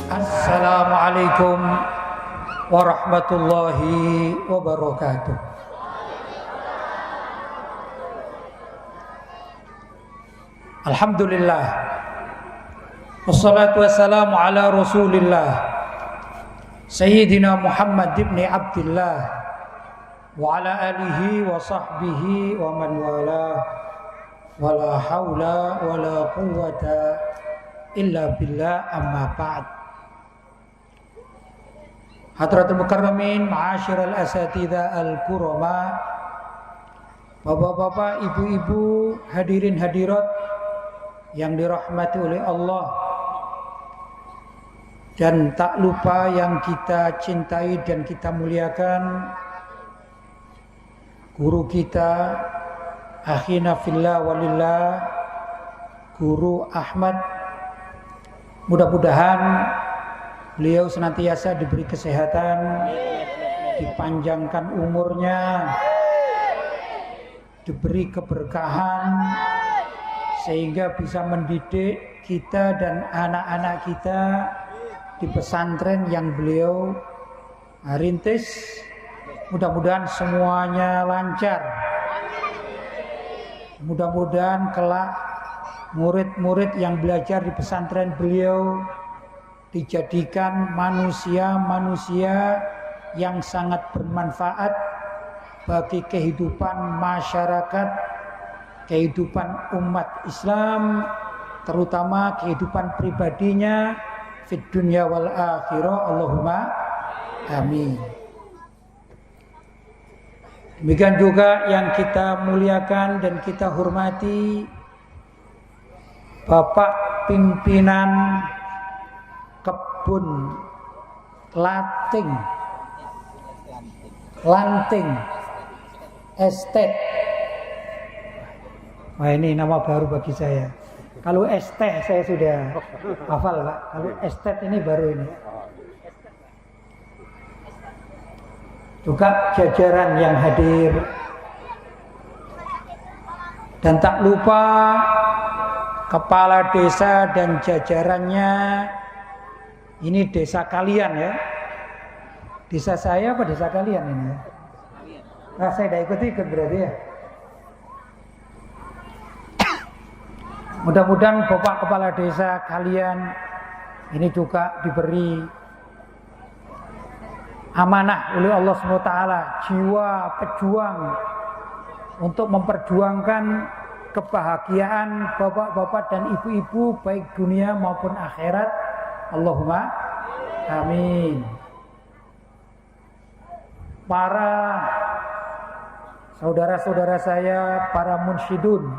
Assalamualaikum warahmatullahi wabarakatuh. Alhamdulillah, wassalatu wassalamu ala rasulillah Sayyidina Muhammad ibn Abdillah wa ala alihi wa sahbihi wa man wala wala hawla wala quwwata illa billah, amma ba'd. Hadratul mukarramin, ma'asyiral asatidzah al-kurama, bapak-bapak, ibu-ibu, hadirin hadirat yang dirahmati oleh Allah, dan tak lupa yang kita cintai dan kita muliakan, guru kita, akhina fillah walillah, Guru Ahmad. Mudah-mudahan beliau senantiasa diberi kesehatan, dipanjangkan umurnya, diberi keberkahan, sehingga bisa mendidik kita dan anak-anak kita di pesantren yang beliau rintis. Mudah-mudahan semuanya lancar. Mudah-mudahan kelak murid-murid yang belajar di pesantren beliau dijadikan manusia-manusia yang sangat bermanfaat bagi kehidupan masyarakat, kehidupan umat Islam, terutama kehidupan pribadinya fid dunya wal akhirah. Allahumma amin. Demikian juga yang kita muliakan dan kita hormati Bapak Pimpinan Kebun Lanting Estate. Wah, ini nama baru bagi saya. Kalau estate saya sudah hafal, Pak. Kalau estate ini baru ini. Juga jajaran yang hadir. Dan tak lupa kepala desa dan jajarannya. Ini desa kalian ya. Desa saya apa desa kalian ini ya? Nah, saya tidak ikut berarti ya. Mudah-mudahan Bapak Kepala Desa kalian ini juga diberi amanah oleh Allah SWT, jiwa pejuang untuk memperjuangkan kebahagiaan bapak-bapak dan ibu-ibu baik dunia maupun akhirat. Allahumma amin. Para saudara-saudara saya, para munsyidun,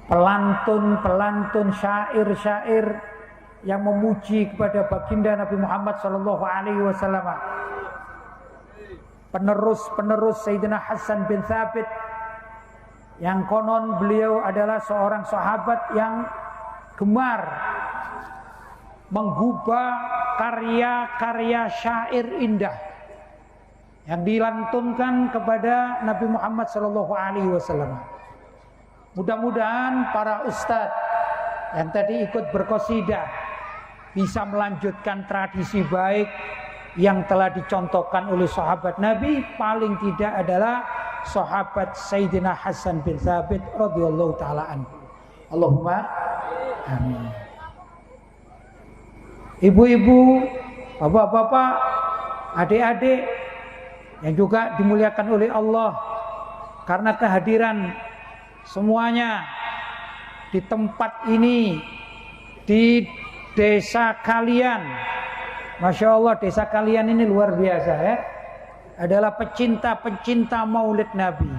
pelantun-pelantun, syair-syair yang memuji kepada baginda Nabi Muhammad SAW, penerus Sayyidina Hasan bin Thabit, yang konon beliau adalah seorang sahabat yang gemar menggubah karya-karya syair indah yang dilantunkan kepada Nabi Muhammad SAW. Mudah-mudahan para ustadz yang tadi ikut berqasidah bisa melanjutkan tradisi baik yang telah dicontohkan oleh sahabat Nabi, paling tidak adalah sahabat Sayyidina Hasan bin Thabit radhiyallahu taala anhu. Allahumma amin. Ibu-ibu, bapak-bapak, adik-adik yang juga dimuliakan oleh Allah, karena kehadiran semuanya di tempat ini, di desa kalian, Masya Allah, desa kalian ini luar biasa ya, adalah pecinta-pecinta maulid Nabi.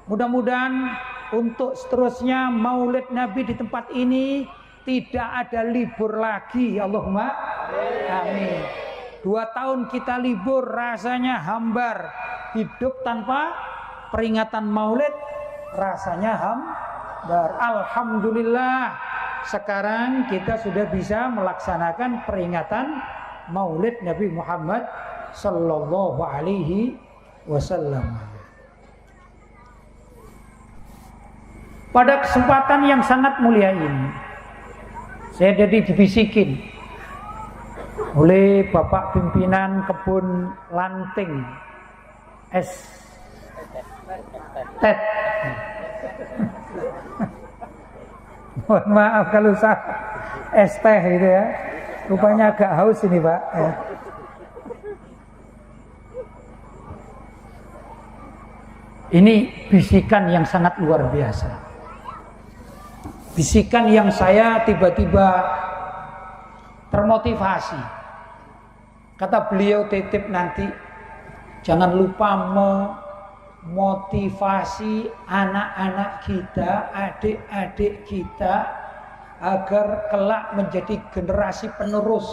Mudah-mudahan untuk seterusnya maulid Nabi di tempat ini tidak ada libur lagi. Allahumma amin. 2 tahun kita libur rasanya hambar. Hidup tanpa peringatan maulid rasanya hambar. Alhamdulillah, sekarang kita sudah bisa melaksanakan peringatan maulid Nabi Muhammad sallallahu alaihi wasallam. Pada kesempatan yang sangat mulia ini, saya jadi dibisikin oleh Bapak Pimpinan Kebun Lanting Tet. Mohon maaf kalau saya es teh gitu ya. Rupanya agak haus ini Pak. Ini bisikan yang sangat luar biasa. Bisikan yang saya tiba-tiba termotivasi. Kata beliau titip nanti, jangan lupa memotivasi anak-anak kita, adik-adik kita agar kelak menjadi generasi penerus.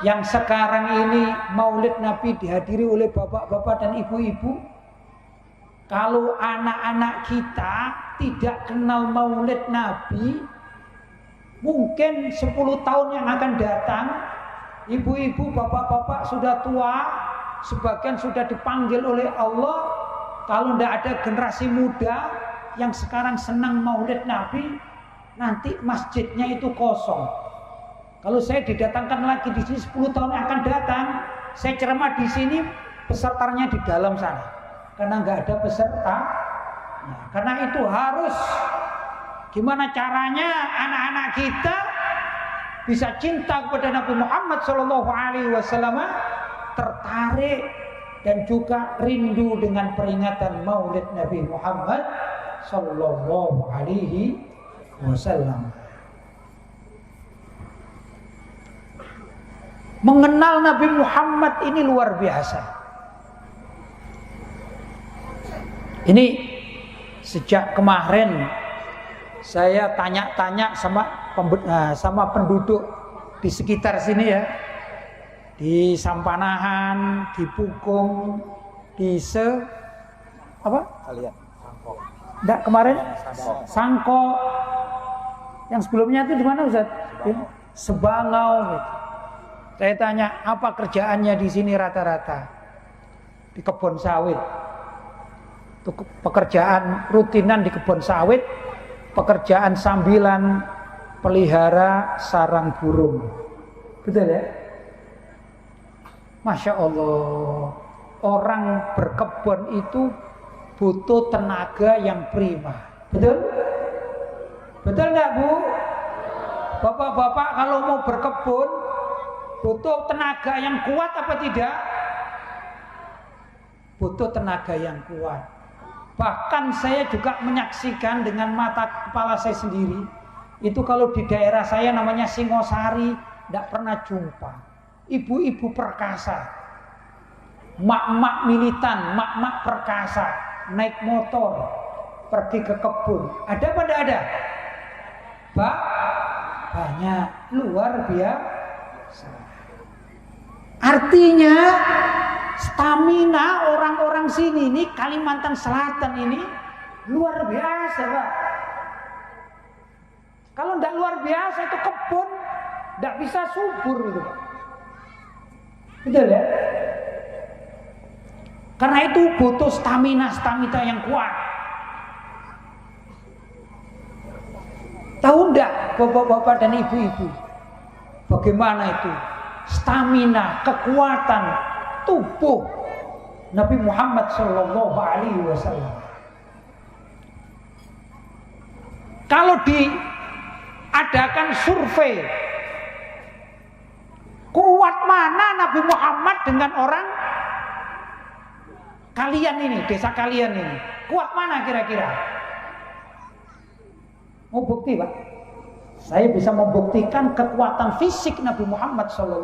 Yang sekarang ini Maulid Nabi dihadiri oleh bapak-bapak dan ibu-ibu. Kalau anak-anak kita tidak kenal Maulid Nabi, mungkin 10 tahun yang akan datang, ibu-ibu, bapak-bapak sudah tua, sebagian sudah dipanggil oleh Allah. Kalau tidak ada generasi muda yang sekarang senang Maulid Nabi, nanti masjidnya itu kosong. Kalau saya didatangkan lagi di sini 10 tahun yang akan datang, saya ceramah di sini, pesertanya di dalam sana. Karena nggak ada peserta. Nah, karena itu harus gimana caranya anak-anak kita bisa cinta kepada Nabi Muhammad SAW, tertarik dan juga rindu dengan peringatan Maulid Nabi Muhammad SAW. Mengenal Nabi Muhammad ini luar biasa. Ini sejak kemarin saya tanya-tanya sama penduduk di sekitar sini ya, di Sampanahan, di Pukung, di Kalian Enggak, kemarin Sangko. Yang sebelumnya itu di mana Ustaz? Sebangau gitu. Saya tanya, apa kerjaannya di sini rata-rata? Di kebun sawit. Itu pekerjaan rutinan di kebun sawit, pekerjaan sambilan pelihara sarang burung. Betul ya? Masya Allah, orang berkebun itu butuh tenaga yang prima. Betul? Betul enggak Bu? Bapak-bapak kalau mau berkebun butuh tenaga yang kuat apa tidak? Butuh tenaga yang kuat. Bahkan saya juga menyaksikan dengan mata kepala saya sendiri. Itu kalau di daerah saya namanya Singosari, tidak pernah jumpa ibu-ibu perkasa, mak-mak militan, mak-mak perkasa naik motor pergi ke kebun. Ada apa tidak ada? Banyak, luar biasa. Artinya stamina orang-orang sini ini, Kalimantan Selatan ini luar biasa Pak. Kalau tidak luar biasa itu kebun tidak bisa subur itu Pak. Betul ya? Karena itu butuh stamina yang kuat. Tahu enggak bapak-bapak dan ibu-ibu, bagaimana itu stamina, kekuatan tubuh Nabi Muhammad SAW? Kalau diadakan survei, kuat mana Nabi Muhammad dengan orang kalian ini, desa kalian ini, kuat mana kira-kira? Mau bukti Pak? Saya bisa membuktikan kekuatan fisik Nabi Muhammad SAW.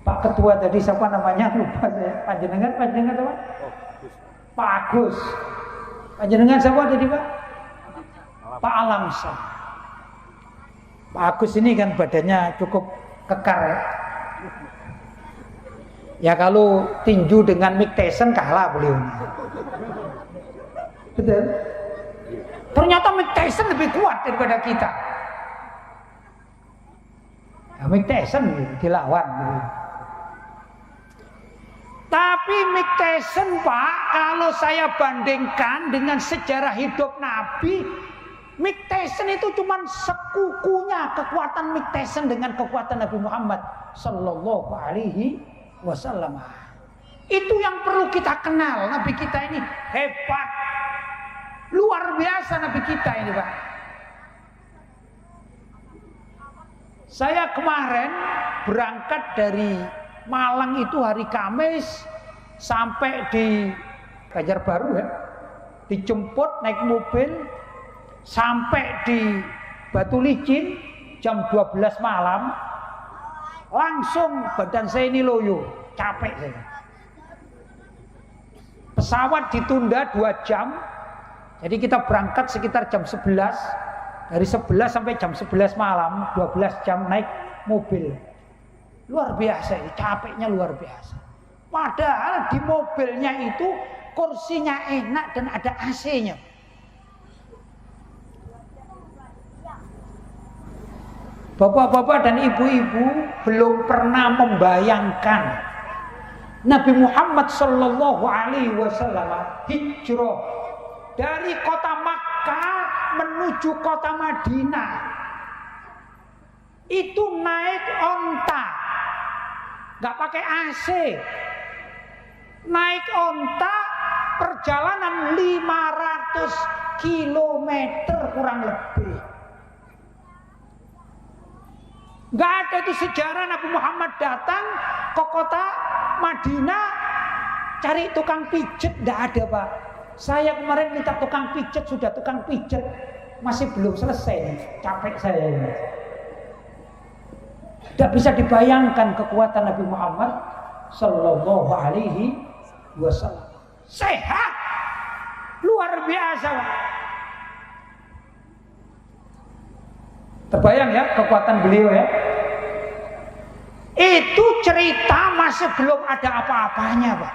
Pak Ketua tadi siapa namanya? Lupa saya. Panjenengan apa? Pak Agus. Panjenengan siapa tadi Pak? Pak Alamsa. Pak Agus ini kan badannya cukup kekar ya. Ya kalau tinju dengan Mike Tyson kalah beliau. Betul. Ternyata Mike Tyson lebih kuat daripada kita. Ya, Mike Tyson dilawan. Tapi Mike Tyson Pak, kalau saya bandingkan dengan sejarah hidup Nabi, Mike Tyson itu cuman sekukunya kekuatan Mike Tyson dengan kekuatan Nabi Muhammad Sallallahu Alaihi Wasallam. Itu yang perlu kita kenal. Nabi kita ini hebat, luar biasa Nabi kita ini, Pak. Saya kemarin berangkat dari Malang itu hari Kamis sampai di Banjarbaru ya, dijemput naik mobil sampai di Batu Licin jam 12 malam, langsung badan saya ini loyo, capek saya. Pesawat ditunda 2 jam, jadi kita berangkat sekitar jam 11, dari 11 sampai jam 11 malam, 12 jam naik mobil. Luar biasa, capeknya luar biasa. Padahal di mobilnya itu kursinya enak dan ada AC-nya. Bapak-bapak dan ibu-ibu belum pernah membayangkan Nabi Muhammad Sallallahu Alaihi Wasallam hijrah dari kota Makkah menuju kota Madinah itu naik onta, nggak pakai AC, naik onta perjalanan 500 kilometer kurang lebih. Nggak ada itu sejarah Nabi Muhammad datang ke kota Madinah cari tukang pijet, nggak ada, Pak. Saya kemarin minta tukang pijet, sudah tukang pijet masih belum selesai, capek saya ini. Tidak bisa dibayangkan kekuatan Nabi Muhammad Sallallahu Alaihi Wasallam. Sehat, luar biasa, Pak. Terbayang ya kekuatan beliau ya. Itu cerita masih belum ada apa-apanya, Pak.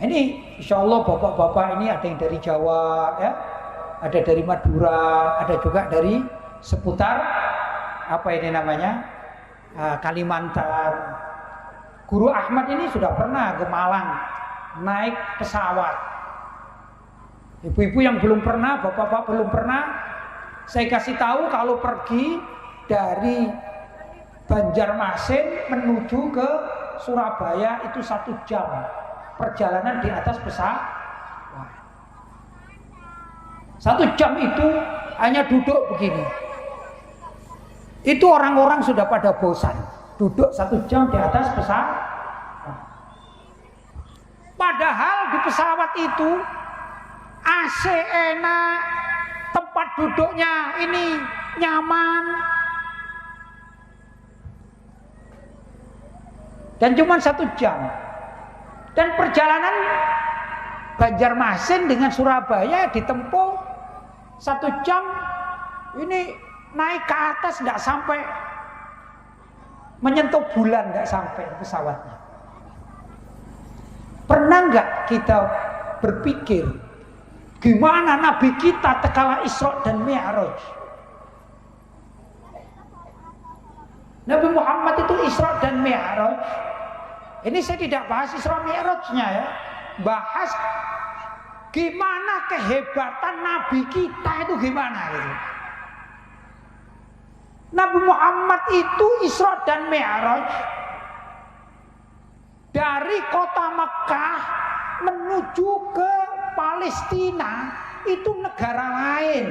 Ini insya Allah bapak-bapak ini ada yang dari Jawa ya, ada dari Madura, ada juga dari seputar apa ini namanya Kalimantan. Guru Ahmad ini sudah pernah ke Malang naik pesawat. Ibu-ibu yang belum pernah, bapak-bapak belum pernah, saya kasih tahu kalau pergi dari Banjarmasin menuju ke Surabaya itu 1 jam perjalanan di atas pesawat. 1 jam itu hanya duduk begini. Itu orang-orang sudah pada bosan duduk 1 jam di atas pesawat. Padahal di pesawat itu AC enak, tempat duduknya ini nyaman, dan cuma 1 jam. Dan perjalanan Banjarmasin dengan Surabaya ditempuh 1 jam. Ini naik ke atas nggak sampai menyentuh bulan, nggak sampai pesawatnya. Pernah nggak kita berpikir gimana Nabi kita tekala Isra dan Mi'raj? Nabi Muhammad itu Isra dan Mi'raj. Ini saya tidak bahas Isra Mi'rajnya ya, bahas gimana kehebatan Nabi kita itu gimana gitu. Nabi Muhammad itu Isra dan Mi'raj dari kota Mekah menuju ke Palestina, itu negara lain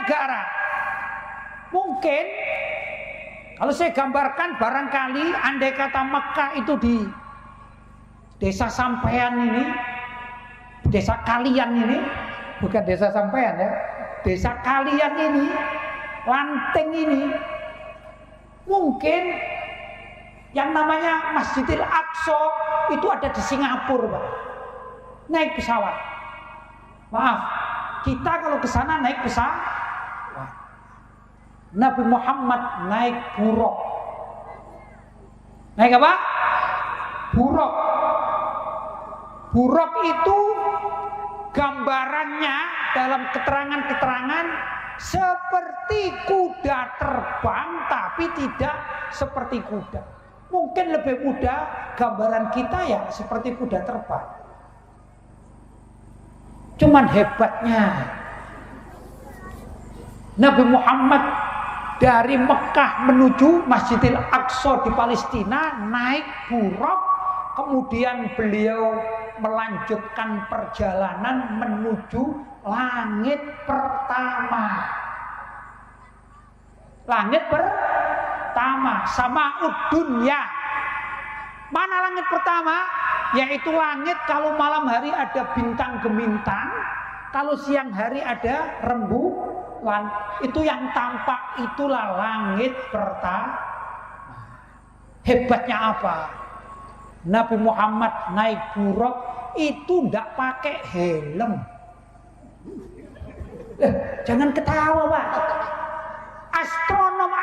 negara. Mungkin kalau saya gambarkan barangkali andai kata Mekah itu di desa sampean ini, desa kalian ini, bukan desa sampean ya, desa kalian ini, Lanteng ini, mungkin yang namanya Masjidil Aqsa itu ada di Singapura, Pak. Naik pesawat. Maaf, kita kalau ke sana naik pesawat. Nabi Muhammad naik buruk. Naik apa? Buruk. Buruk itu gambarannya dalam keterangan-keterangan seperti kuda terbang, tapi tidak seperti kuda. Mungkin lebih mudah gambaran kita ya seperti kuda terbang. Cuman hebatnya Nabi Muhammad dari Mekah menuju Masjidil Aqsa di Palestina naik buraq, kemudian beliau melanjutkan perjalanan menuju langit pertama. Langit pertama, Sama'ud dunya. Mana langit pertama? Yaitu langit kalau malam hari ada bintang gemintang, kalau siang hari ada rembulan. Itu yang tampak, itulah langit pertama. Hebatnya apa? Nabi Muhammad naik buraq itu tidak pakai helm. Jangan ketawa, Pak.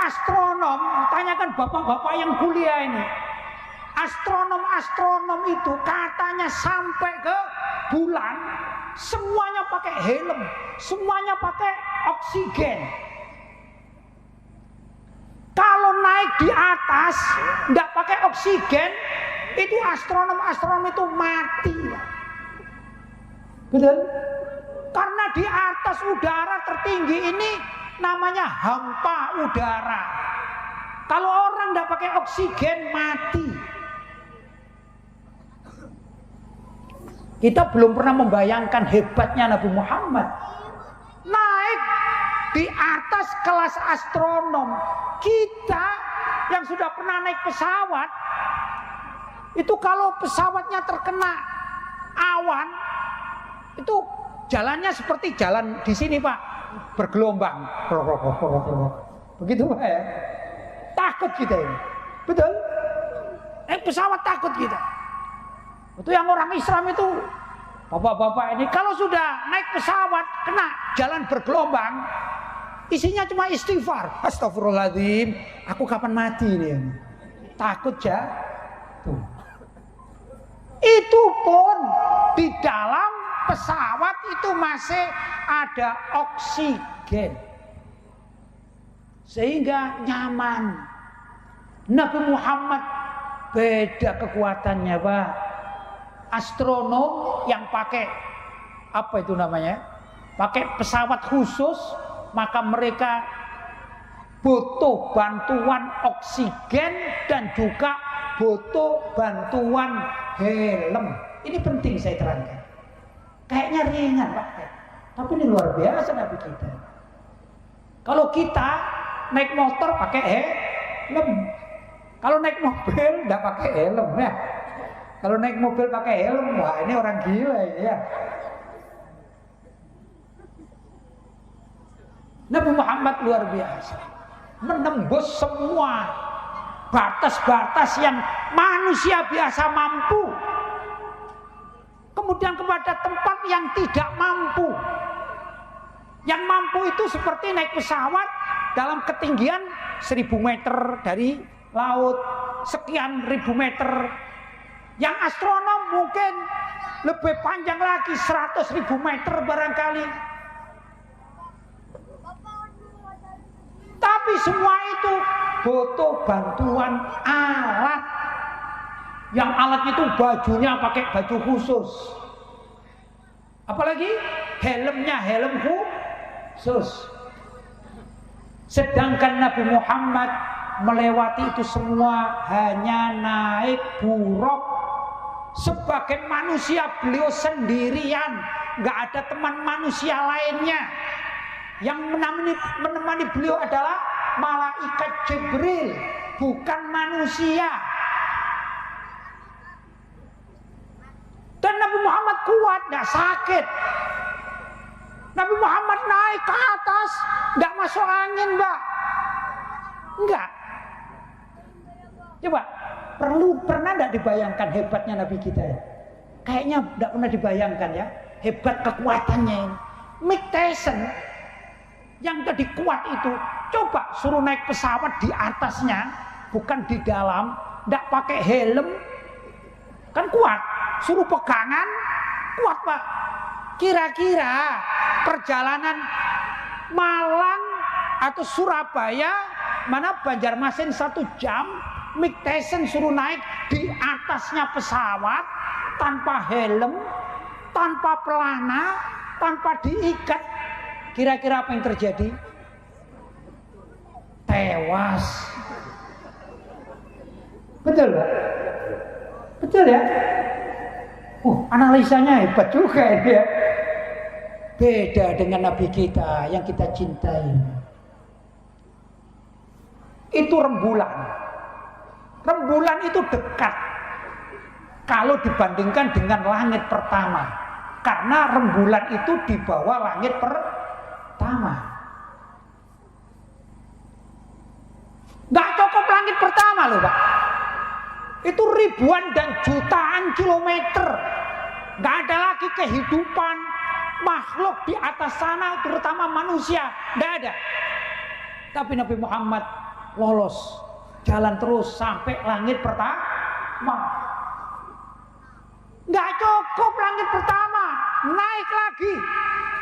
Astronom, tanyakan bapak-bapak yang kuliah ini. Astronom itu katanya sampai ke bulan semuanya pakai helm, semuanya pakai oksigen. Kalau naik di atas tidak pakai oksigen, itu astronom itu mati. Betul? Karena di atas udara tertinggi ini namanya hampa udara. Kalau orang tidak pakai oksigen mati. Kita belum pernah membayangkan hebatnya Nabi Muhammad naik di atas kelas astronom. Kita yang sudah pernah naik pesawat, itu kalau pesawatnya terkena awan, itu jalannya seperti jalan di sini, Pak, bergelombang. Begitu, Pak, ya. Takut kita ini. Betul? Naik pesawat takut kita. Itu yang orang Islam itu, bapak-bapak ini kalau sudah naik pesawat kena jalan bergelombang, isinya cuma istighfar. Astagfirullahaladzim, aku kapan mati ini? Takut ya. Tuh. Itu pun di dalam pesawat itu masih ada oksigen, sehingga nyaman. Nabi Muhammad beda kekuatannya, Pak. Astronom yang pakai apa itu namanya? Pakai pesawat khusus, maka mereka butuh bantuan oksigen dan juga butuh bantuan helm. Ini penting saya terangkan. Kayaknya ringan, Pak, tapi ini luar biasa Nabi kita. Kalau kita naik motor pakai helm, kalau naik mobil nggak pakai helm ya. Kalau naik mobil pakai helm, wah ini orang gila ya. Nabi Muhammad luar biasa, menembus semua batas-batas yang manusia biasa mampu. Kemudian kepada tempat yang tidak mampu. Yang mampu itu seperti naik pesawat dalam ketinggian 1000 meter dari laut, sekian ribu meter. Yang astronom mungkin lebih panjang lagi, 100.000 meter barangkali. Tapi semua itu butuh bantuan alat. Yang alatnya itu bajunya pakai baju khusus. Apalagi helmnya helm khusus. Sedangkan Nabi Muhammad melewati itu semua hanya naik buraq. Sebagai manusia beliau sendirian, nggak ada teman manusia lainnya. Yang menemani beliau adalah malaikat Jibril, bukan manusia. Dan Nabi Muhammad kuat, nggak sakit. Nabi Muhammad naik ke atas, nggak masuk angin, Mbak. Enggak. Coba, pernah nggak dibayangkan hebatnya Nabi kita ya? Kayaknya nggak pernah dibayangkan ya, hebat kekuatannya ini. Mike Tyson yang tadi kuat itu, coba suruh naik pesawat di atasnya, bukan di dalam, nggak pakai helm, kan kuat. Suruh pegangan, kuat, Pak. Kira-kira perjalanan Malang atau Surabaya, mana Banjarmasin 1 jam, Mike Tyson suruh naik di atasnya pesawat tanpa helm, tanpa pelana, tanpa diikat, kira-kira apa yang terjadi? Tewas. Betul Pak? Betul ya? Analisanya hebat juga ini ya. Beda dengan Nabi kita yang kita cintai. Itu rembulan. Rembulan itu dekat kalau dibandingkan dengan langit pertama. Karena rembulan itu di bawah langit pertama. Gak cukup langit pertama loh Pak. Itu ribuan dan jutaan kilometer. Gak ada lagi kehidupan makhluk di atas sana, terutama manusia. Gak ada. Tapi Nabi Muhammad lolos, jalan terus sampai langit pertama. Gak cukup langit pertama, naik lagi.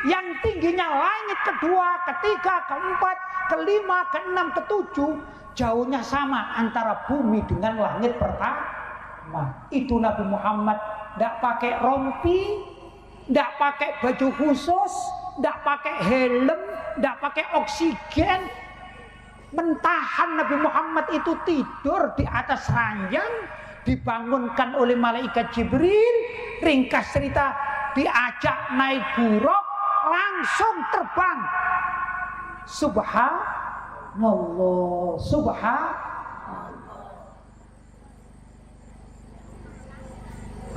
Yang tingginya langit kedua, ketiga, keempat, kelima, keenam, ketujuh. Jauhnya sama antara bumi dengan langit pertama. Itu Nabi Muhammad tidak pakai rompi, tidak pakai baju khusus, tidak pakai helm, tidak pakai oksigen. Mentahan Nabi Muhammad itu tidur di atas ranjang, dibangunkan oleh malaikat Jibril. Ringkas cerita, diajak naik buruk, langsung terbang. Subhanallah, subhanallah.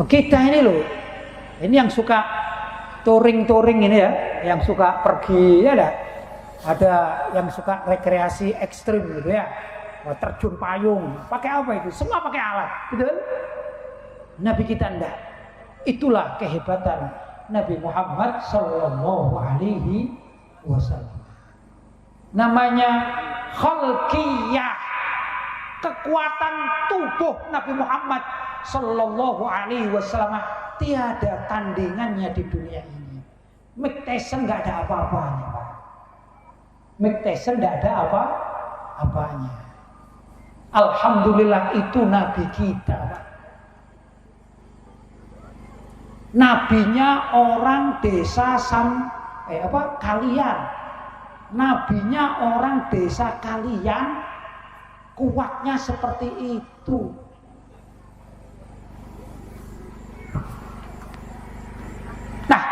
Kita ini loh, ini yang suka touring ini ya, yang suka pergi ya ada yang suka rekreasi ekstrim gitu ya, terjun payung, pakai apa itu? Semua pakai alat, betul? Nabi kita enggak. Itulah kehebatan Nabi Muhammad Sallallahu Alaihi Wasallam. Namanya khalqiyah, kekuatan tubuh Nabi Muhammad Sallallahu Alaihi Wasallam tiada tandingannya di dunia ini. Mike Tyson nggak ada apa-apanya, Pak. Mike Tyson nggak ada apa-apanya. Alhamdulillah itu Nabi kita, Pak. Nabinya orang desa kalian. Nabinya orang desa kalian, kuatnya seperti itu. Nah,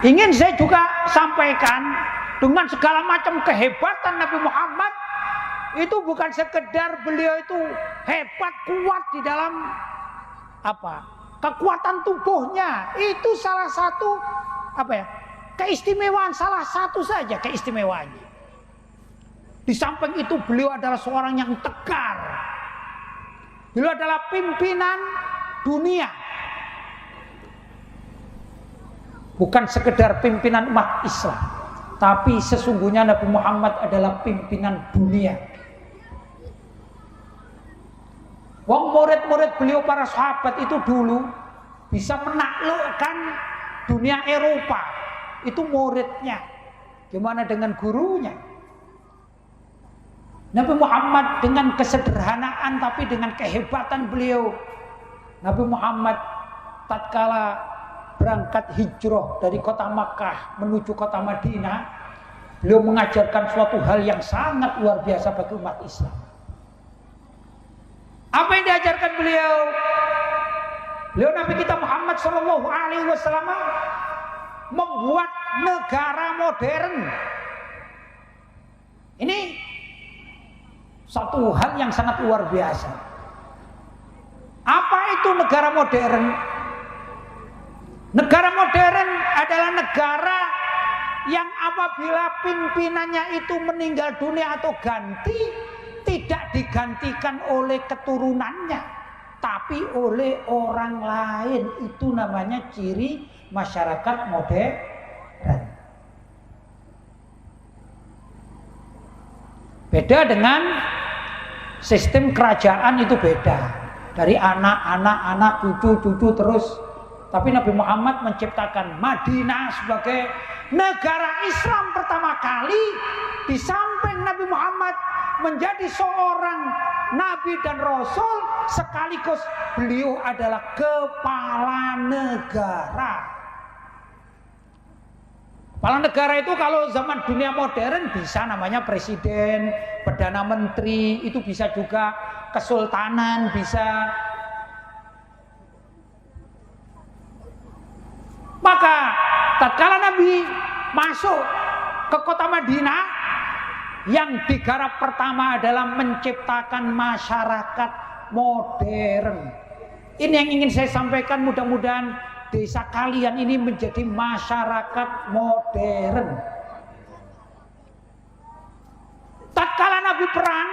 ingin saya juga sampaikan dengan segala macam kehebatan Nabi Muhammad itu bukan sekedar beliau itu hebat kuat di dalam kekuatan tubuhnya, itu salah satu keistimewaan, salah satu saja keistimewaannya. Di samping itu beliau adalah seorang yang tegar. Beliau adalah pimpinan dunia. Bukan sekedar pimpinan umat Islam, tapi sesungguhnya Nabi Muhammad adalah pimpinan dunia. Wong murid-murid beliau para sahabat itu dulu bisa menaklukkan dunia Eropa. Itu muridnya. Gimana dengan gurunya? Nabi Muhammad dengan kesederhanaan tapi dengan kehebatan beliau. Nabi Muhammad tatkala berangkat hijrah dari kota Makkah menuju kota Madinah, beliau mengajarkan suatu hal yang sangat luar biasa bagi umat Islam. Apa yang diajarkan beliau? Beliau Nabi kita Muhammad Sallallahu Alaihi Wasallam membuat negara modern. Ini satu hal yang sangat luar biasa. Apa itu negara modern? Negara modern adalah negara yang apabila pimpinannya itu meninggal dunia atau ganti, tidak digantikan oleh keturunannya, tapi oleh orang lain. Itu namanya ciri masyarakat modern. Beda dengan sistem kerajaan, itu beda. Dari anak, cucu terus. Tapi Nabi Muhammad menciptakan Madinah sebagai negara Islam pertama kali. Di samping Nabi Muhammad menjadi seorang Nabi dan Rasul, sekaligus beliau adalah kepala negara. Kepala negara itu kalau zaman dunia modern bisa namanya presiden, perdana menteri, itu bisa juga kesultanan, bisa. Maka tatkala Nabi masuk ke kota Madinah, yang digarap pertama adalah menciptakan masyarakat modern. Ini yang ingin saya sampaikan, mudah-mudahan desa kalian ini menjadi masyarakat modern. Tatkala Nabi perang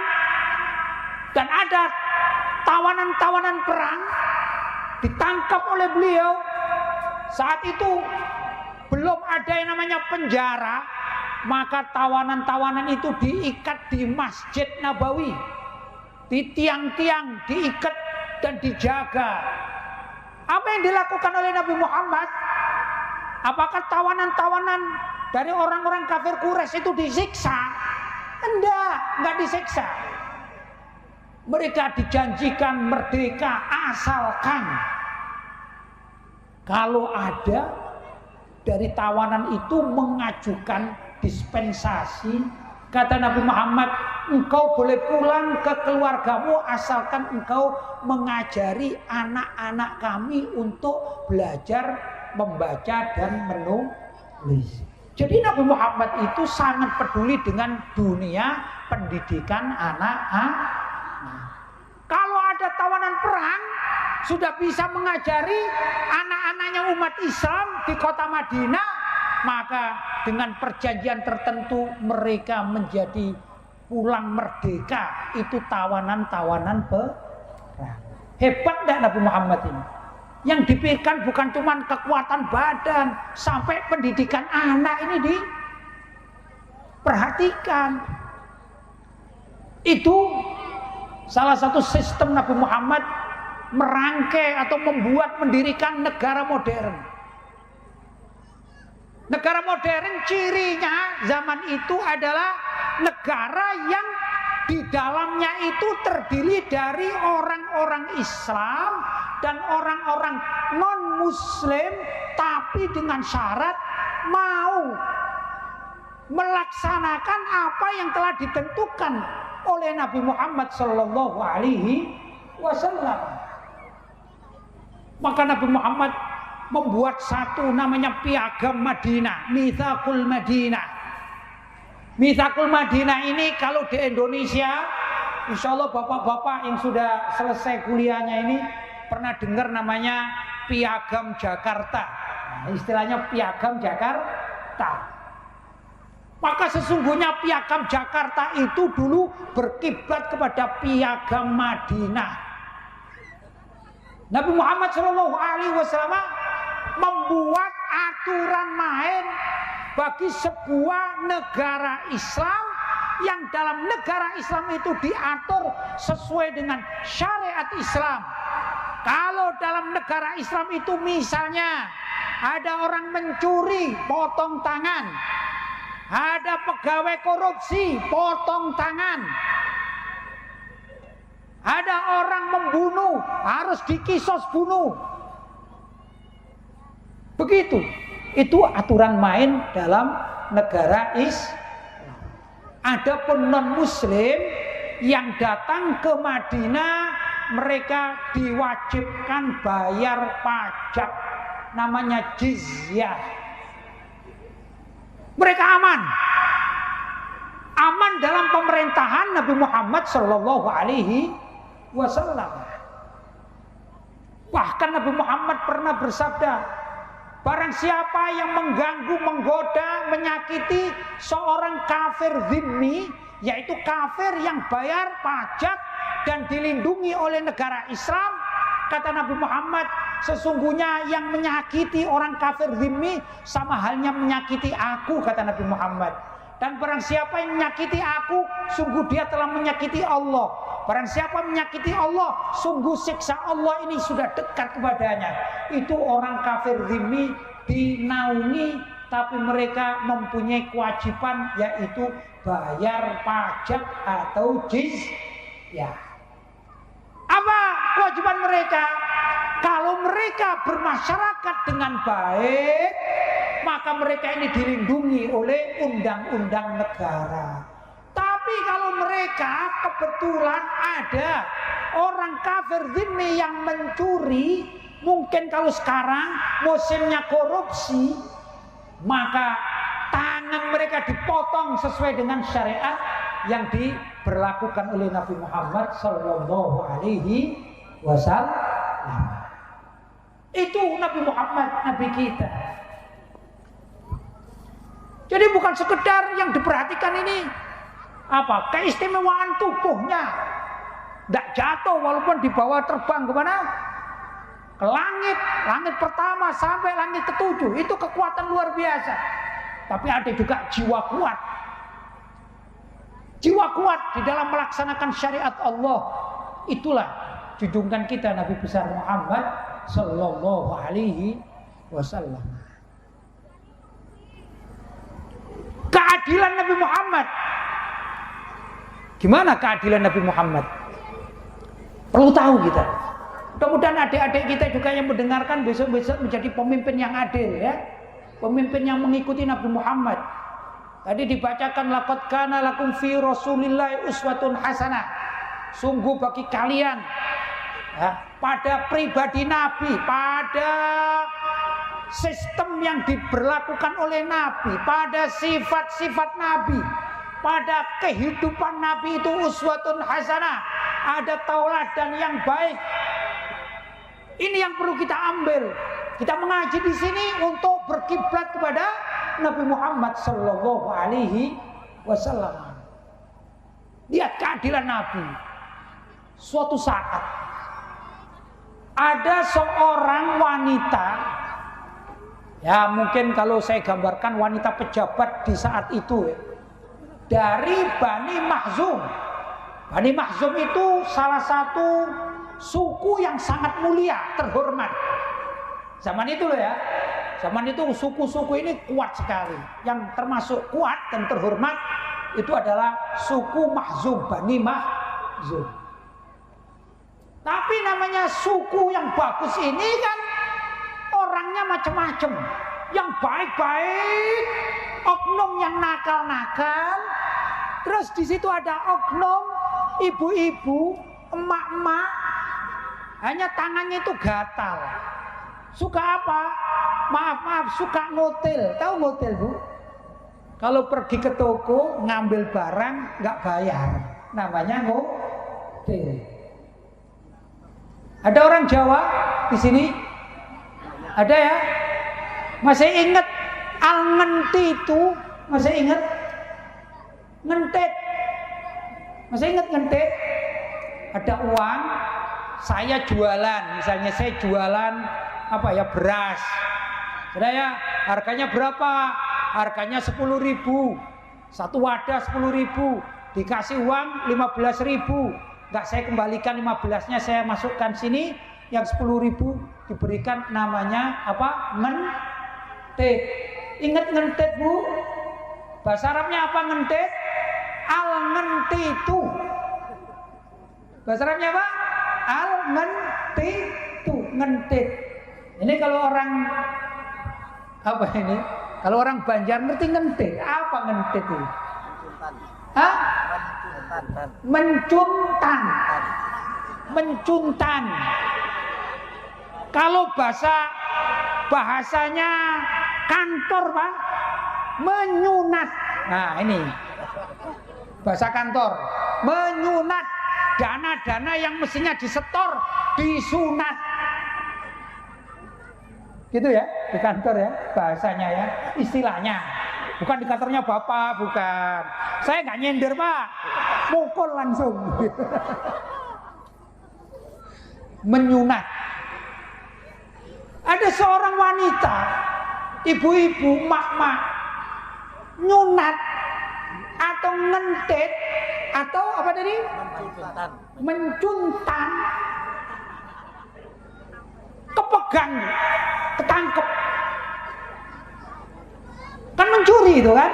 dan ada tawanan-tawanan perang ditangkap oleh beliau, saat itu belum ada yang namanya penjara, maka tawanan-tawanan itu diikat di Masjid Nabawi, di tiang-tiang diikat dan dijaga. Apa yang dilakukan oleh Nabi Muhammad? Apakah tawanan-tawanan dari orang-orang kafir Quraisy itu disiksa? Enggak disiksa. Mereka dijanjikan merdeka asalkan kalau ada dari tawanan itu mengajukan dispensasi. Kata Nabi Muhammad, engkau boleh pulang ke keluargamu asalkan engkau mengajari anak-anak kami untuk belajar membaca dan menulis. Jadi Nabi Muhammad itu sangat peduli dengan dunia pendidikan anak-anak. Kalau ada tawanan perang, sudah bisa mengajari anak-anaknya umat Islam di kota Madinah, maka dengan perjanjian tertentu mereka menjadi pulang merdeka. Itu tawanan-tawanan perang. Hebat tidak Nabi Muhammad ini? Yang dipikirkan bukan cuma kekuatan badan, sampai pendidikan anak ini diperhatikan. Itu salah satu sistem Nabi Muhammad merangkai atau mendirikan negara modern. Negara modern cirinya zaman itu adalah negara yang di dalamnya itu terdiri dari orang-orang Islam dan orang-orang non-Muslim, tapi dengan syarat mau melaksanakan apa yang telah ditentukan oleh Nabi Muhammad Sallallahu Alaihi Wasallam. Maka Nabi Muhammad membuat satu namanya Piagam Madinah, Mitsaqul Madinah. Mitsaqul Madinah ini kalau di Indonesia, insya Allah bapak-bapak yang sudah selesai kuliahnya ini pernah dengar namanya Piagam Jakarta. Nah, istilahnya Piagam Jakarta. Maka sesungguhnya Piagam Jakarta itu dulu berkiblat kepada Piagam Madinah. Nabi Muhammad SAW membuat aturan main bagi sebuah negara Islam, yang dalam negara Islam itu diatur sesuai dengan syariat Islam. Kalau dalam negara Islam itu misalnya ada orang mencuri, potong tangan. Ada pegawai korupsi, potong tangan. Ada orang membunuh, harus dikisos bunuh. Begitu. Itu aturan main dalam negara Islam. Adapun non-Muslim yang datang ke Madinah, mereka diwajibkan bayar pajak, namanya jizyah. Mereka aman dalam pemerintahan Nabi Muhammad Sallallahu Alaihi Wasallam. Bahkan Nabi Muhammad pernah bersabda, barang siapa yang mengganggu, menggoda, menyakiti seorang kafir zimmi, yaitu kafir yang bayar pajak dan dilindungi oleh negara Islam, kata Nabi Muhammad, sesungguhnya yang menyakiti orang kafir zimmi sama halnya menyakiti aku, kata Nabi Muhammad. Dan barang siapa yang menyakiti aku, sungguh dia telah menyakiti Allah. Barang siapa menyakiti Allah, sungguh siksa Allah ini sudah dekat kepadanya. Itu orang kafir zimmi dinaungi, tapi mereka mempunyai kewajiban, yaitu bayar pajak atau jizyah. Apa kewajiban mereka? Kalau mereka bermasyarakat dengan baik, maka mereka ini dilindungi oleh undang-undang negara. Tapi kalau mereka kebetulan ada orang kafir zimmi yang mencuri, mungkin kalau sekarang musimnya korupsi, maka tangan mereka dipotong sesuai dengan syariat yang diberlakukan oleh Nabi Muhammad Sallallahu Alaihi Wasallam. Itu Nabi Muhammad, Nabi kita. Jadi bukan sekedar yang diperhatikan ini apa keistimewaan tubuhnya, tidak jatuh walaupun dibawa terbang kemana? Ke langit, langit pertama sampai langit ketujuh, itu kekuatan luar biasa. Tapi ada juga jiwa kuat. Jiwa kuat di dalam melaksanakan syariat Allah. Itulah junjungan kita Nabi besar Muhammad Sallallahu Alaihi Wasallam. Keadilan Nabi Muhammad. Gimana keadilan Nabi Muhammad? Perlu tahu kita. Mudah-mudahan adik-adik kita juga yang mendengarkan besok-besok menjadi pemimpin yang adil ya. Pemimpin yang mengikuti Nabi Muhammad. Tadi dibacakan laqad kana lakum fi Rasulillahi uswatun hasanah. Sungguh bagi kalian ya, pada pribadi Nabi, pada sistem yang diberlakukan oleh Nabi, pada sifat-sifat Nabi, pada kehidupan Nabi itu uswatun hasanah, ada tauladan yang baik. Ini yang perlu kita ambil. Kita mengaji di sini untuk berkiblat kepada Nabi Muhammad Sallallahu Alaihi Wasallam. Lihat keadilan Nabi. Suatu saat ada seorang wanita, ya mungkin kalau saya gambarkan wanita pejabat di saat itu ya, dari Bani Makhzum. Bani Makhzum itu salah satu suku yang sangat mulia, terhormat. Zaman itu loh ya. Zaman itu suku-suku ini kuat sekali. Yang termasuk kuat dan terhormat itu adalah suku Makhzum, Bani Makhzum. Tapi namanya suku yang bagus ini kan orangnya macam-macam. Yang baik-baik, oknum yang nakal-nakal. Terus di situ ada oknum ibu-ibu, emak-emak, hanya tangannya itu gatal. Suka apa? Maaf, suka ngotil. Tahu ngotil, Bu? Kalau pergi ke toko ngambil barang nggak bayar, namanya ngotil. Ada orang Jawa di sini? Ada ya? Masih ingat al-ngenti itu? Masih ingat? Ngentit. Masih ingat ngentit? Ada uang, saya jualan, misalnya saya jualan apa ya, beras. Saya harganya berapa? Harganya 10.000. Satu wadah 10.000. Dikasih uang 15.000. Enggak, saya kembalikan 15-nya, saya masukkan sini, yang 10.000 diberikan, namanya apa? Ngentit. Ingat ngentit, Bu? Bahasa Arabnya apa ngentit? Al-ngentitu. Bahasa Arabnya apa? Al-ngentitu, ngentit. Ini kalau orang apa ini? Kalau orang Banjar ngerti ngentit. Apa ngentit itu? Hah? Mencuntan. Mencuntan. Kalau bahasanya kantor, Pak, menyunat. Nah, ini bahasa kantor. Menyunat. Dana-dana yang mestinya disetor, disunat. Gitu ya, di kantor ya, bahasanya ya, istilahnya. Bukan di kantornya Bapak, bukan. Saya nggak nyender, Pak. Mukul langsung. Menyunat. Ada seorang wanita, ibu-ibu, mak-mak, nyunat atau ngentit atau apa tadi? Mencuntan. Kepegang, ketangkep. Kan mencuri itu kan?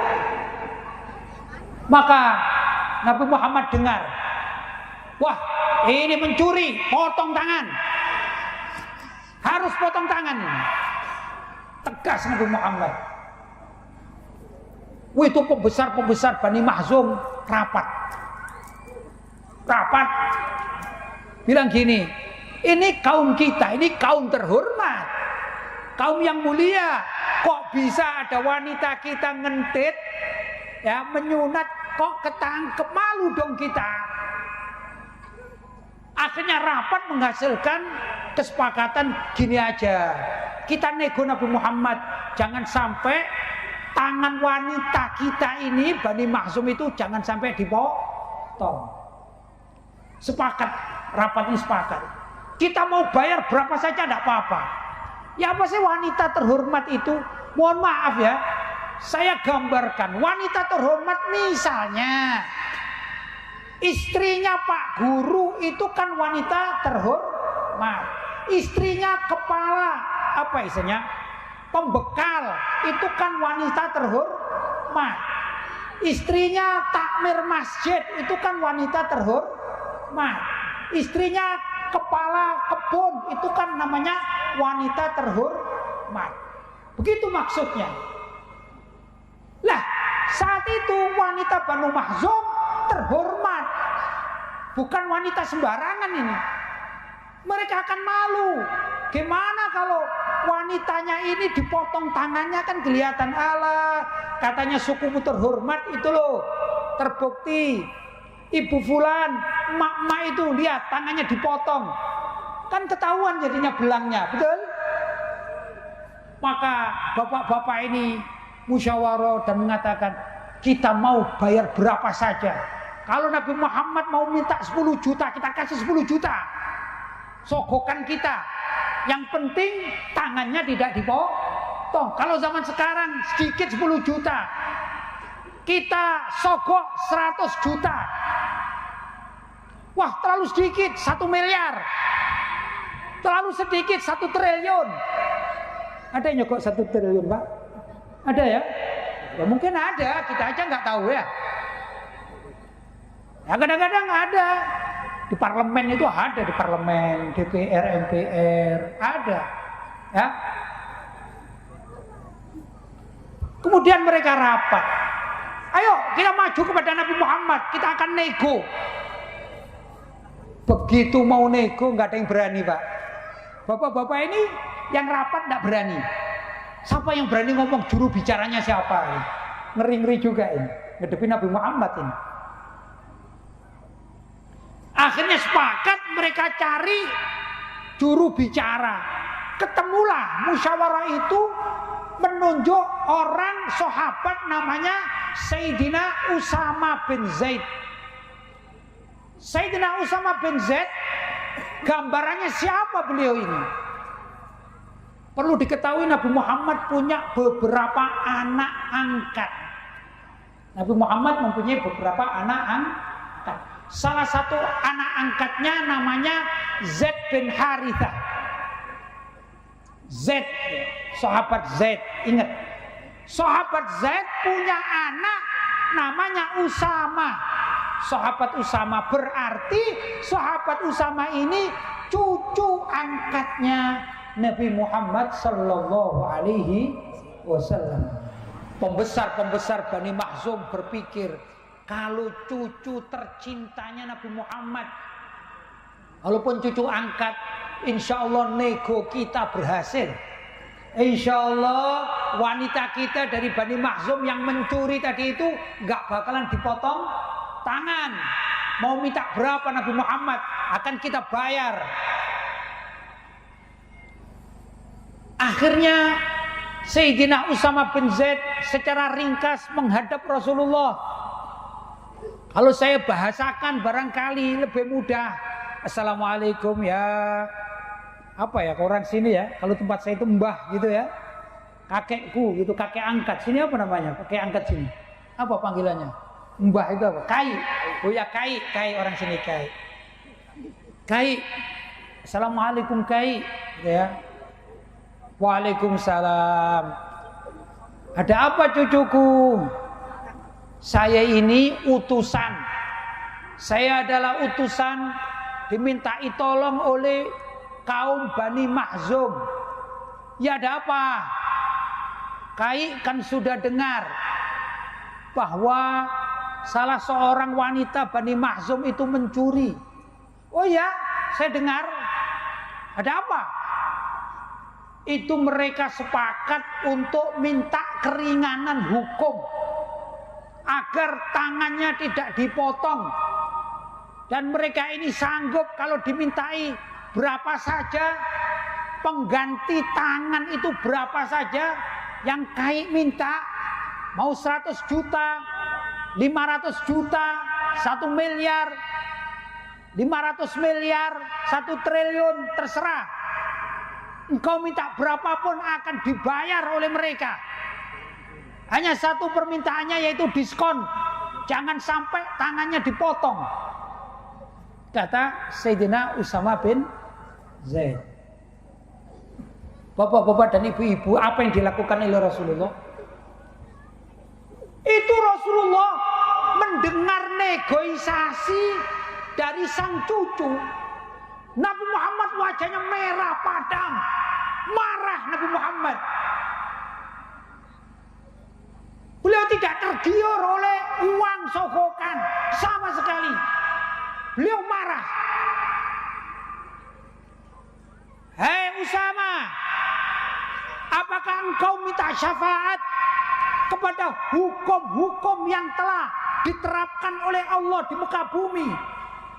Maka Nabi Muhammad dengar, wah ini mencuri, potong tangan. Harus potong tangan. Tegas Nabi Muhammad. Itu pembesar-pembesar Bani Makhzum rapat. Bilang gini, ini kaum kita, ini kaum terhormat, kaum yang mulia. Kok bisa ada wanita kita ngentit, ya menyunat, kok ketangkep, malu dong kita. Akhirnya rapat menghasilkan kesepakatan gini aja. Kita nego Nabi Muhammad, jangan sampai tangan wanita kita ini Bani Makhzum itu jangan sampai dipotong. Sepakat, rapat ini sepakat. Kita mau bayar berapa saja tidak apa-apa. Ya apa sih wanita terhormat itu? Mohon maaf ya, saya gambarkan wanita terhormat misalnya istrinya Pak Guru itu kan wanita terhormat. Istrinya kepala apa istilahnya? Pembekal itu kan wanita terhormat. Istrinya takmir masjid itu kan wanita terhormat. Istrinya kepala kebun itu kan namanya wanita terhormat. Begitu maksudnya. Lah, saat itu wanita Banu Makhzum terhormat. Bukan wanita sembarangan ini. Mereka akan malu. Gimana kalau wanitanya ini dipotong tangannya, kan kelihatan, Allah katanya sukumu terhormat itu loh. Terbukti Ibu Fulan, mak itu lihat tangannya dipotong. Kan ketahuan jadinya belangnya, betul? Maka bapak-bapak ini musyawarah dan mengatakan, kita mau bayar berapa saja. Kalau Nabi Muhammad mau minta 10 juta, kita kasih 10 juta. Sogokan kita. Yang penting tangannya tidak dipotong. Kalau zaman sekarang sedikit 10 juta. Kita sogok 100 juta. Wah, terlalu sedikit 1 miliar. Terlalu sedikit 1 triliun. Ada yang nyogok 1 triliun, Pak? Ada ya? Ya mungkin ada, kita aja nggak tahu ya. Ya kadang-kadang ada. Di parlemen itu ada, di parlemen, DPR, MPR, ada. Ya. Kemudian mereka rapat. Ayo kita maju kepada Nabi Muhammad, kita akan nego. Begitu mau nego nggak ada yang berani, Pak. Bapak-bapak ini yang rapat nggak berani. Siapa yang berani ngomong, juru bicaranya siapa? Ngeri-ngeri juga ini, ngadepin Nabi Muhammad ini. Akhirnya sepakat mereka cari juru bicara. Ketemulah musyawarah itu menunjuk orang sahabat namanya Sayyidina Usama bin Zaid. Sayyidina Usama bin Zaid, gambarannya siapa beliau ini? Perlu diketahui Nabi Muhammad punya beberapa anak angkat. Nabi Muhammad mempunyai beberapa anak angkat. Salah satu anak angkatnya namanya Zaid bin Harithah. Zaid, sahabat Zaid, ingat. Sahabat Zaid punya anak namanya Usama. Sahabat Usama berarti sahabat Usama ini cucu angkatnya Nabi Muhammad sallallahu alaihi wasallam. Pembesar-pembesar Bani Makhzum berpikir, kalau cucu tercintanya Nabi Muhammad, walaupun cucu angkat, insya Allah nego kita berhasil. Insya Allah wanita kita dari Bani Makhzum yang mencuri tadi itu nggak bakalan dipotong tangan. Mau minta berapa Nabi Muhammad akan kita bayar. Akhirnya Sayyidina Usama bin Zaid secara ringkas menghadap Rasulullah. Kalau saya bahasakan barangkali lebih mudah. Assalamualaikum ya. Apa ya orang sini ya? Kalau tempat saya itu mbah gitu ya. Kakekku gitu, kakek angkat. Sini apa namanya? Kakek angkat sini. Apa panggilannya? Mbah itu apa? Kai. Oh ya kai orang sini kai. Kai. Assalamualaikum kai. Gitu ya. Waalaikumsalam. Ada apa cucuku? Saya ini utusan. Saya adalah utusan dimintai tolong oleh kaum Bani Makhzum. Ya ada apa? Kai kan sudah dengar bahwa salah seorang wanita Bani Makhzum itu mencuri. Oh ya, saya dengar. Ada apa? Itu mereka sepakat untuk minta keringanan hukum agar tangannya tidak dipotong. Dan mereka ini sanggup kalau dimintai berapa saja, pengganti tangan itu berapa saja, yang Kai minta mau 100 juta, 500 juta, 1 miliar, 500 miliar, 1 triliun, terserah. Engkau minta berapapun akan dibayar oleh mereka. Hanya satu permintaannya, yaitu diskon. Jangan sampai tangannya dipotong. Kata Sayyidina Usama bin Zaid. Bapak-bapak dan ibu-ibu, apa yang dilakukan oleh Rasulullah? Itu Rasulullah mendengar negosiasi dari sang cucu. Nabi Muhammad wajahnya merah padam, marah Nabi Muhammad. Beliau tidak tergiur oleh uang sogokan sama sekali. Beliau marah. Hei Usama, apakah engkau minta syafaat kepada hukum-hukum yang telah diterapkan oleh Allah di muka bumi?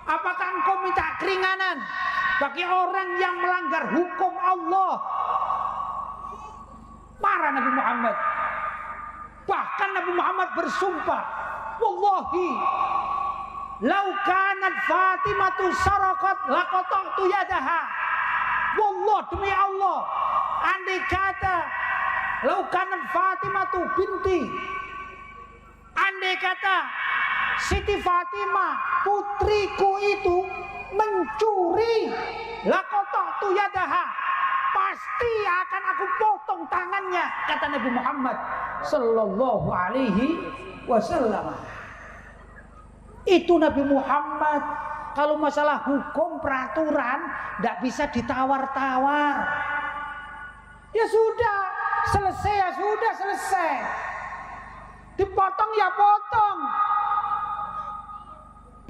Apakah engkau minta keringanan bagi orang yang melanggar hukum Allah? Marah Nabi Muhammad. Bahkan Nabi Muhammad bersumpah, wallahi lau kanat Fatimatu sarakat laqata'tu yadaha. Wallah, demi Allah, andai kata lau kanat Fatimatu binti, andai kata Siti Fatimah putriku itu mencuri, laqata'tu yadaha, pasti akan aku potong tangannya, kata Nabi Muhammad sallallahu alaihi wasallam. Itu Nabi Muhammad. Kalau masalah hukum peraturan tidak bisa ditawar-tawar. Ya sudah, selesai ya sudah selesai. Dipotong ya potong.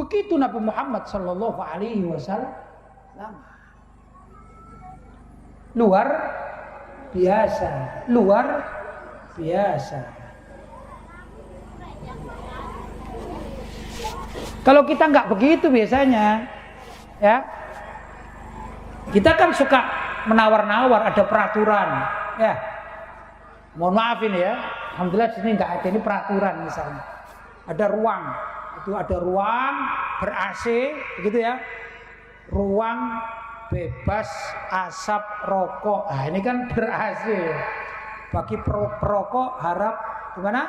Begitu Nabi Muhammad sallallahu alaihi wasallam. Luar biasa, luar biasa. Kalau kita nggak begitu biasanya, ya, kita kan suka menawar-nawar, ada peraturan, ya. Mohon maaf ini ya, alhamdulillah di sini nggak ada, ini peraturan misalnya. Ada ruang, itu ada ruang ber-AC, begitu ya, ruang bebas asap rokok. Nah, ini kan ber-AC. Bagi perokok harap gimana?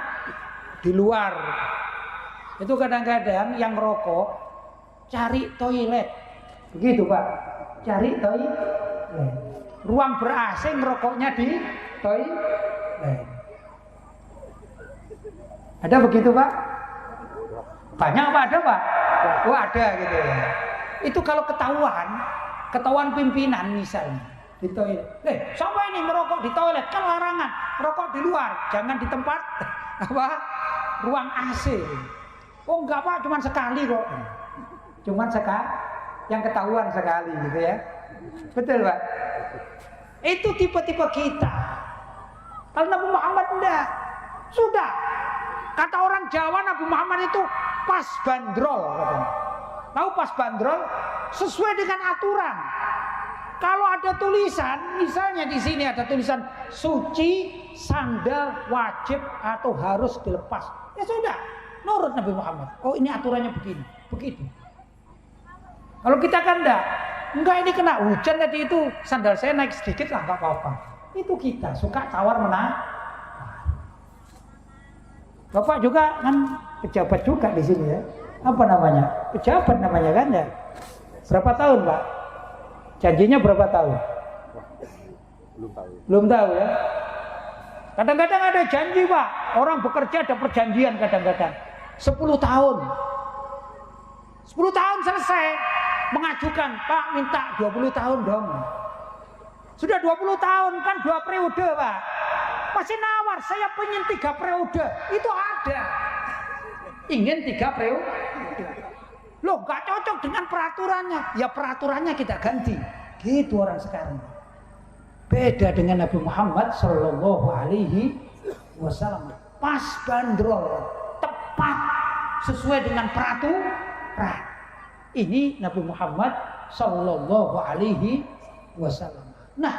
Di luar. Itu kadang-kadang yang rokok cari toilet. Begitu Pak. Cari toilet. Ruang ber-AC ngerokoknya di toilet. Ada begitu Pak? Banyak Pak, ada Pak? Oh ada gitu ya. Itu kalau ketahuan pimpinan misalnya di toilet. Siapa ini merokok di toilet? Kan larangan. Merokok di luar, jangan di tempat apa? Ruang AC. Oh enggak Pak, cuman sekali kok. Cuman sekali, yang ketahuan sekali gitu ya. Betul Pak? Itu tipe-tipe kita. Kalau Nabi Muhammad enggak. Sudah. Kata orang Jawa, Nabi Muhammad itu pas bandrol katanya. Tahu pas bandrol? Sesuai dengan aturan. Kalau ada tulisan, misalnya di sini ada tulisan suci, sandal wajib atau harus dilepas. Ya sudah. Nurut Nabi Muhammad. Oh ini aturannya begini, begitu. Kalau kita kan enggak ini kena hujan tadi itu sandal saya naik sedikit lah, enggak apa-apa. Itu kita suka tawar menawar. Bapak juga kan pejabat juga di sini ya. Apa namanya? Pejabat namanya kan ya. Berapa tahun Pak? Janjinya berapa tahun? Belum tahu. Belum tahu ya. Kadang-kadang ada janji Pak. Orang bekerja ada perjanjian kadang-kadang. 10 tahun. 10 tahun selesai. Mengajukan, Pak minta 20 tahun dong. Sudah 20 tahun kan 2 periode Pak. Masih nawar, saya pengen 3 periode. Itu ada. ingin 3 periode. Loh, nggak cocok dengan peraturannya. Ya peraturannya kita ganti. Gitu orang sekarang. Beda dengan Nabi Muhammad Sallallahu Alaihi Wasallam. Pas bandrol, tepat sesuai dengan peraturan. Ini Nabi Muhammad Sallallahu Alaihi Wasallam. Nah,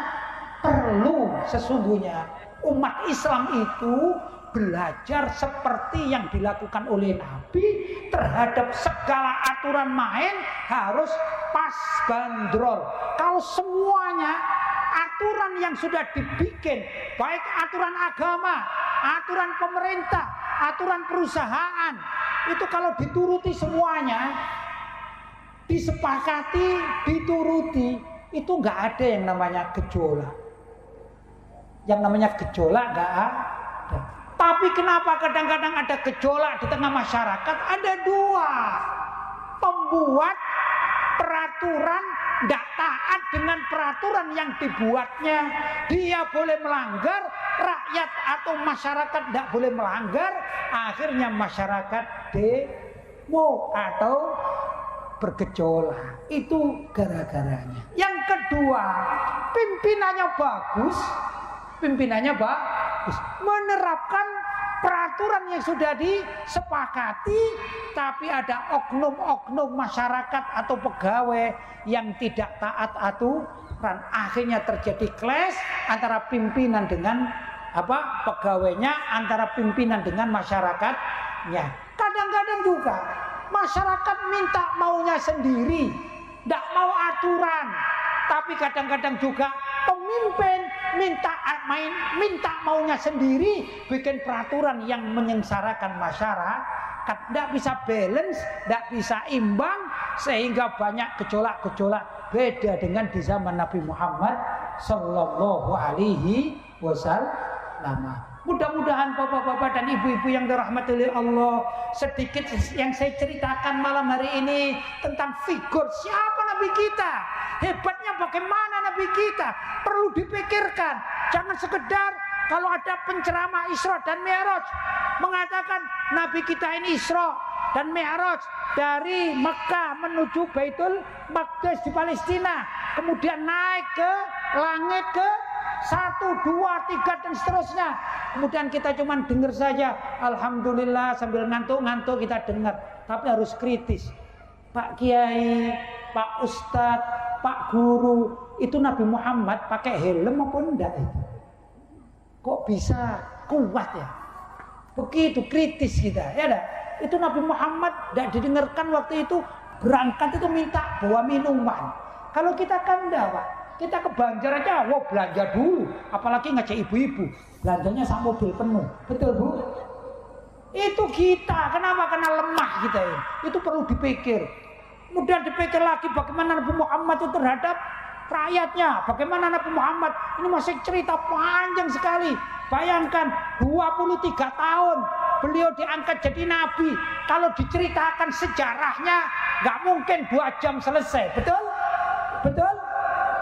perlu sesungguhnya umat Islam itu belajar seperti yang dilakukan oleh Nabi terhadap segala aturan main harus pas bandrol. Kalau semuanya aturan yang sudah dibikin, baik aturan agama, aturan pemerintah, aturan perusahaan, itu kalau dituruti semuanya, disepakati, dituruti, itu nggak ada yang namanya gejolak. Yang namanya gejolak nggak ada. Tapi kenapa kadang-kadang ada gejolak di tengah masyarakat? Ada 2. Pembuat peraturan tidak taat dengan peraturan yang dibuatnya. Dia boleh melanggar, rakyat atau masyarakat tidak boleh melanggar. Akhirnya masyarakat demo atau bergejolak. Itu gara-garanya. Yang kedua, pimpinannya bagus. Pimpinannya bagus, menerapkan peraturan yang sudah disepakati, tapi ada oknum-oknum masyarakat atau pegawai yang tidak taat aturan. Akhirnya terjadi clash antara pimpinan dengan pegawainya, antara pimpinan dengan masyarakatnya. Kadang-kadang juga masyarakat minta maunya sendiri, tidak mau aturan. Tapi kadang-kadang juga pemimpin minta maunya sendiri, bikin peraturan yang menyengsarakan masyarakat, tidak bisa balance, tidak bisa imbang, sehingga banyak gejolak-gejolak. Beda dengan di zaman Nabi Muhammad Sallallahu Alaihi Wasallam. Mudah-mudahan bapak-bapak dan ibu-ibu yang dirahmati oleh Allah, sedikit yang saya ceritakan malam hari ini tentang figur siapa Nabi kita, hebatnya bagaimana Nabi kita, perlu dipikirkan. Jangan sekedar kalau ada penceramah Isra dan Mi'raj mengatakan Nabi kita ini Isra dan Mi'raj dari Mekah menuju Baitul Maqdis di Palestina, kemudian naik ke langit ke 1, 2, 3 dan seterusnya. Kemudian kita cuma dengar saja, alhamdulillah, sambil ngantuk-ngantuk kita dengar. Tapi harus kritis. Pak Kiai, Pak Ustadz, Pak Guru, itu Nabi Muhammad pakai helm apa enggak itu? Kok bisa kuat ya? Begitu kritis kita, ya dah. Itu Nabi Muhammad tidak didengarkan waktu itu berangkat itu minta bawa minuman. Kalau kita kan enggak, Pak. Kita ke Banjar aja, wah belanja dulu. Apalagi ngajak ibu-ibu, belanjanya sak mobil penuh. Betul Bu? Itu kita, kenapa? Karena lemah kita ini. Itu perlu dipikir. Kemudian dipikir lagi bagaimana Nabi Muhammad itu terhadap rakyatnya. Bagaimana Nabi Muhammad, ini masih cerita panjang sekali. Bayangkan 23 tahun beliau diangkat jadi Nabi. Kalau diceritakan sejarahnya, nggak mungkin 2 jam selesai. Betul? Betul?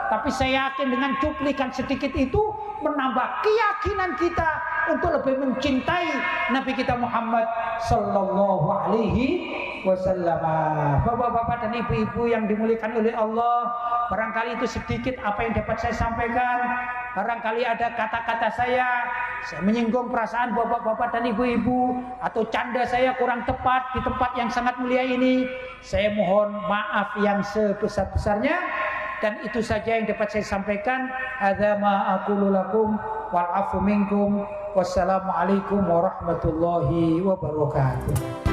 Tapi saya yakin dengan cuplikan sedikit itu menambah keyakinan kita untuk lebih mencintai Nabi kita Muhammad Sallallahu Alaihi Wasallam. Bapak-bapak dan ibu-ibu yang dimuliakan oleh Allah, barangkali itu sedikit apa yang dapat saya sampaikan. Barangkali ada kata-kata saya menyinggung perasaan bapak-bapak dan ibu-ibu, atau canda saya kurang tepat di tempat yang sangat mulia ini. Saya mohon maaf yang sebesar-besarnya. Dan itu saja yang dapat saya sampaikan. Hadza ma aqulu lakum wal afu minkum. Wassalamualaikum warahmatullahi wabarakatuh.